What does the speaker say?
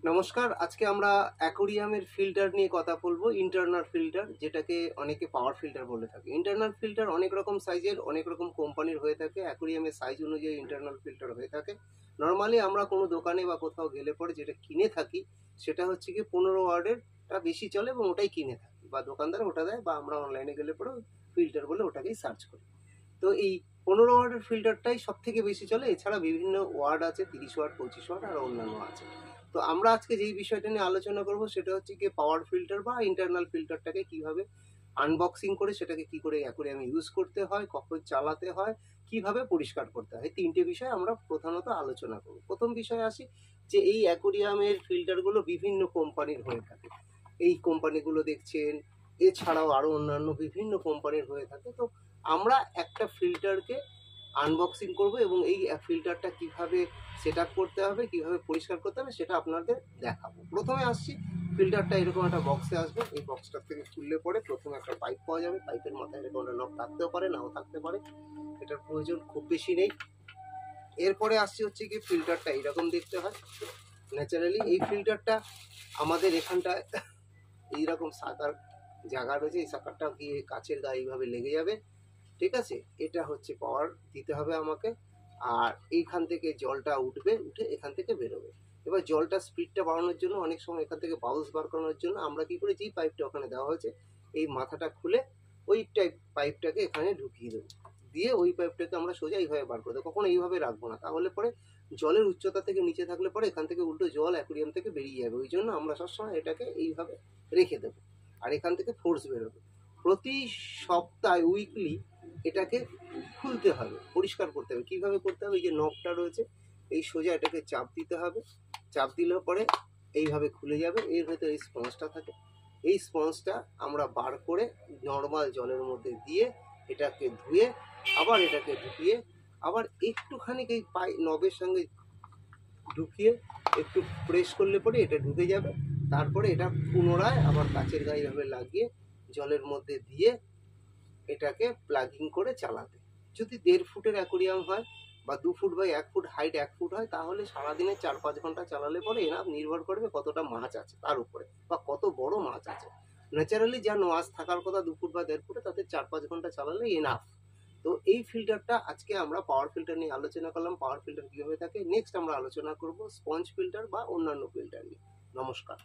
নমস্কার। আজকে আমরা অ্যাকোরিয়ামের ফিল্টার নিয়ে কথা বলবো। ইন্টারনাল ফিল্টার, যেটাকে অনেকে পাওয়ার ফিল্টার বলে থাকে। ইন্টারনাল ফিল্টার অনেক রকম সাইজের, অনেক রকম কোম্পানির হয়ে থাকে। অ্যাকোরিয়ামের সাইজ অনুযায়ী ইন্টারনাল ফিল্টার হয়ে থাকে। নর্মালি আমরা কোনো দোকানে বা কোথাও গেলে পরে যেটা কিনে থাকি, সেটা হচ্ছে কি 15 ওয়ার্ডেরটা বেশি চলে এবং ওটাই কিনে থাকি, বা দোকানদার ওটা দেয়, বা আমরা অনলাইনে গেলে পরে ফিল্টার বলে ওটাকেই সার্চ করি। তো এই 15 ওয়ার্ডের ফিল্টারটাই সব থেকে বেশি চলে। এছাড়া বিভিন্ন ওয়ার্ড আছে, 30 ওয়ার্ড, 25 ওয়ার্ড আর অন্যান্য আছে। তো আমরা আজকে যেই বিষয়টা নিয়ে আলোচনা করব সেটা হচ্ছে কি পাওয়ার ফিল্টার বা ইন্টারনাল ফিল্টারটাকে কিভাবে আনবক্সিং করে সেটাকে কি করে অ্যাকোরিয়ামে ইউজ করতে হয়, কখন চালাতে হয়, কিভাবে পরিষ্কার করতে হয়, তিনটে বিষয় আমরা প্রধানত আলোচনা করব। প্রথম বিষয়ে আসি যে এই অ্যাকোরিয়ামের ফিল্টারগুলো বিভিন্ন কোম্পানির হয়ে থাকে। এই কোম্পানিগুলো দেখছেন, এছাড়াও আরও অন্যান্য বিভিন্ন কোম্পানির হয়ে থাকে। তো আমরা একটা ফিল্টারকে আনবক্সিং করব এবং এই ফিল্টারটা কিভাবে সেট আপ করতে হবে, কিভাবে পরিষ্কার করতে হবে, সেটা আপনাদের দেখাবো। প্রথমে আসছি, ফিল্টারটা এরকম একটা বক্সে আসবে। এই বক্সটার থেকে খুললে পরে প্রথমে একটা পাইপ পাওয়া যাবে। পাইপের মাথায় এরকম একটা নব থাকতেও পারে, নাও থাকতে পারে, এটার প্রয়োজন খুব বেশি নেই। এরপরে আসছি হচ্ছে কি ফিল্টারটা এইরকম দেখতে হয় ন্যাচারালি। এই ফিল্টারটা আমাদের এখানটায় এইরকম সাকার জায়গা রয়েছে, এই সাকারটা গিয়ে কাচের গায়ে এইভাবে লেগে যাবে। ঠিক আছে, এটা হচ্ছে পাওয়ার দিতে হবে আমাকে। আর এইখান থেকে জলটা উঠবে, উঠে এখান থেকে বেরোবে। এবার জলটা স্পিডটা বাড়ানোর জন্য অনেক সময় এখান থেকে বাউন্স বার করানোর জন্য আমরা কি করি, যেই পাইপটা ওখানে দেওয়া হয়েছে এই মাথাটা খুলে ওই পাইপটাকে এখানে ঢুকিয়ে দেবো। দিয়ে ওই পাইপটাকে আমরা সোজা এইভাবে বার করে দেবো। কখনো এইভাবে রাখবো না, তাহলে পরে জলের উচ্চতা থেকে নিচে থাকলে পরে এখান থেকে উল্টো জল অ্যাকুরিয়াম থেকে বেরিয়ে যাবে। ওই জন্য আমরা সবসময় এটাকে এইভাবে রেখে দেবো, আর এখান থেকে ফোর্স বেরোবে। প্রতি সপ্তাহে উইকলি এটাকে খুলতে হবে, পরিষ্কার করতে হবে। কীভাবে করতে হবে, এই যে নবটা রয়েছে এই সোজা এটাকে চাপ দিতে হবে। চাপ দিলে পরে এইভাবে খুলে যাবে। এর ভেতরে এই স্পঞ্জটা থাকে, এই স্পঞ্জটা আমরা বার করে নর্মাল জলের মধ্যে দিয়ে এটাকে ধুয়ে আবার এটাকে ঢুকিয়ে আবার একটুখানি এই নবের সঙ্গে ঢুকিয়ে একটু প্রেস করলে পরে এটা ঢুকে যাবে। তারপরে এটা পুনরায় আবার কাচের গায়ে এভাবে লাগিয়ে জলের মধ্যে দিয়ে এটাকে প্লাগিং করে চালাতে। যদি 1.5 ফুটের অ্যাকোরিয়াম হয় বা 2 foot by 1 foot, height 1 foot হয়, তাহলে সারাদিনে 4-5 ঘন্টা চালালে পরে এনাফ। নির্ভর করবে কতটা মাছ আছে তার উপরে, বা কত বড় মাছ আছে। ন্যাচারালি যা মাছ থাকার কথা 2 ফুট বা 1.5 ফুটে, তাতে 4-5 ঘন্টা চালালে এনাফ। তো এই ফিল্টারটা আজকে আমরা পাওয়ার ফিল্টার নিয়ে আলোচনা করলাম, পাওয়ার ফিল্টার কীভাবে থাকে। নেক্সট আমরা আলোচনা করব স্পঞ্জ ফিল্টার বা অন্যান্য ফিল্টার নিয়ে। নমস্কার।